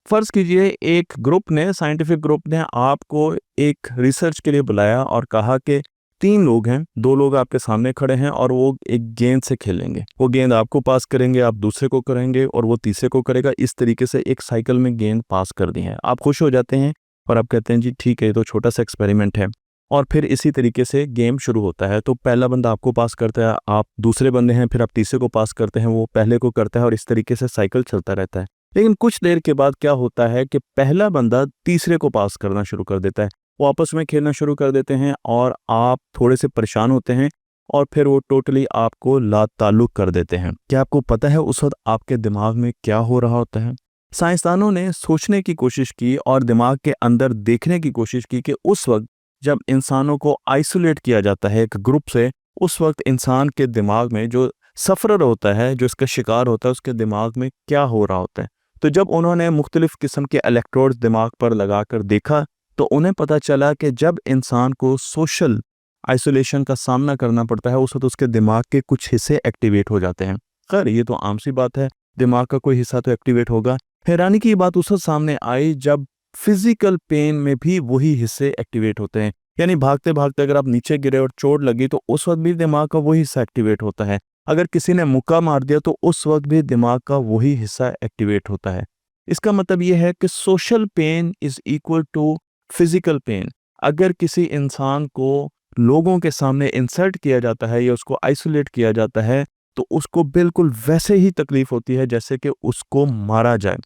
फ़र्ज़ कीजिए एक ग्रुप ने, साइंटिफिक ग्रुप ने आपको एक रिसर्च के लिए बुलाया और कहा कि 3 लोग हैं, 2 लोग आपके सामने खड़े हैं और वो एक गेंद से खेलेंगे। वो गेंद आपको पास करेंगे, आप दूसरे को करेंगे और वो तीसरे को करेगा। इस तरीके से एक साइकिल में गेंद पास कर दी है। आप खुश हो जाते हैं और आप कहते हैं जी ठीक है, ये तो छोटा-सा एक्सपेरिमेंट है। और फिर इसी तरीके से गेम शुरू होता है। तो पहला बंदा आपको पास करता है, आप दूसरे बंदे हैं, फिर आप तीसरे को पास करते हैं, वो पहले को करता है और इस तरीके से साइकिल चलता रहता है। लेकिन कुछ देर के बाद क्या होता है कि पहला बंदा तीसरे को पास करना शुरू कर देता है। वो आपस में खेलना शुरू कर देते हैं और आप थोड़े से परेशान होते हैं और फिर वो टोटली आपको लाताल्लुक़ कर देते हैं। क्या आपको पता है उस वक़्त आपके दिमाग में क्या हो रहा होता है? साइंसदानों ने सोचने की कोशिश की और दिमाग के अंदर देखने की कोशिश की कि उस वक़्त जब इंसानों को आइसोलेट किया जाता है एक ग्रुप से, उस वक़्त इंसान के दिमाग में जो सफ़रर होता है, जो इसका शिकार होता है, उसके दिमाग में क्या हो रहा होता है। तो जब उन्होंने मुख्तलिफ़ किस्म के इलेक्ट्रोड्स दिमाग पर लगाकर देखा, तो उन्हें पता चला कि जब इंसान को सोशल आइसोलेशन का सामना करना पड़ता है, उस वक़्त उसके दिमाग के कुछ हिस्से एक्टिवेट हो जाते हैं। ख़ैर ये तो आम सी बात है, दिमाग का कोई हिस्सा तो एक्टिवेट होगा। हैरानी की बात उस वक़्त सामने आई जब फिज़िकल पेन में भी वही हिस्से एक्टिवेट होते हैं। यानी भागते-भागते अगर आप नीचे गिरे और चोट लगी तो उस वक़्त भी दिमाग का वही हिस्सा एक्टिवेट होता है। अगर किसी ने मुक्का मार दिया तो उस वक़्त भी दिमाग का वही हिस्सा एक्टिवेट होता है। इसका मतलब ये है कि social pain is equal to physical pain. अगर किसी इंसान को लोगों के सामने इंसल्ट किया जाता है या उसको आइसोलेट किया जाता है, तो उसको बिल्कुल वैसे ही तकलीफ़ होती है जैसे कि उसको मारा जाए।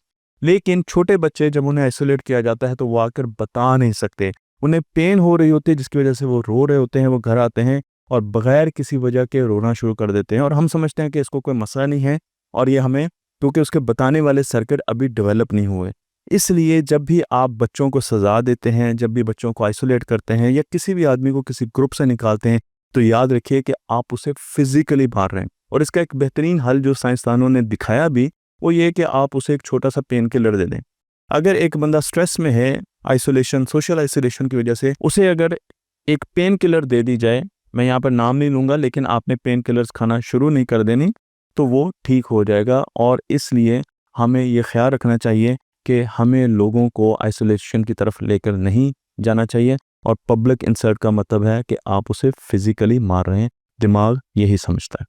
लेकिन छोटे बच्चे जब उन्हें आइसोलेट किया जाता है तो वो आकर बता नहीं सकते। उन्हें पेन हो रही होती है जिसकी वज़ह से वो रो रहे होते हैं, वो घर आते हैं और बगैर किसी वजह के रोना शुरू कर देते हैं और हम समझते हैं कि इसको कोई मसला नहीं है और ये हमें, क्योंकि उसके बताने वाले सर्किट अभी डेवलप नहीं हुए। इसलिए जब भी आप बच्चों को सज़ा देते हैं, जब भी बच्चों को आइसोलेट करते हैं या किसी भी आदमी को किसी ग्रुप से निकालते हैं, तो याद रखिए कि आप उसे फिज़िकली मार रहे हैं। और इसका एक बेहतरीन हल जो साइंसदानों ने दिखाया भी, वो ये है कि आप उसे एक छोटा-सा पेन किलर दे दें। अगर एक बंदा स्ट्रेस में है, आइसोलेशन, सोशल आइसोलेशन की वजह से, उसे अगर एक पेन किलर दे दी जाए, मैं यहाँ पर नाम नहीं लूँगा लेकिन आपने पेन किलर्स खाना शुरू नहीं कर देनी, तो वो ठीक हो जाएगा। और इसलिए हमें ये ख़्याल रखना चाहिए कि हमें लोगों को आइसोलेशन की तरफ लेकर नहीं जाना चाहिए और पब्लिक इंसल्ट का मतलब है कि आप उसे फिज़िकली मार रहे हैं। दिमाग यही समझता है।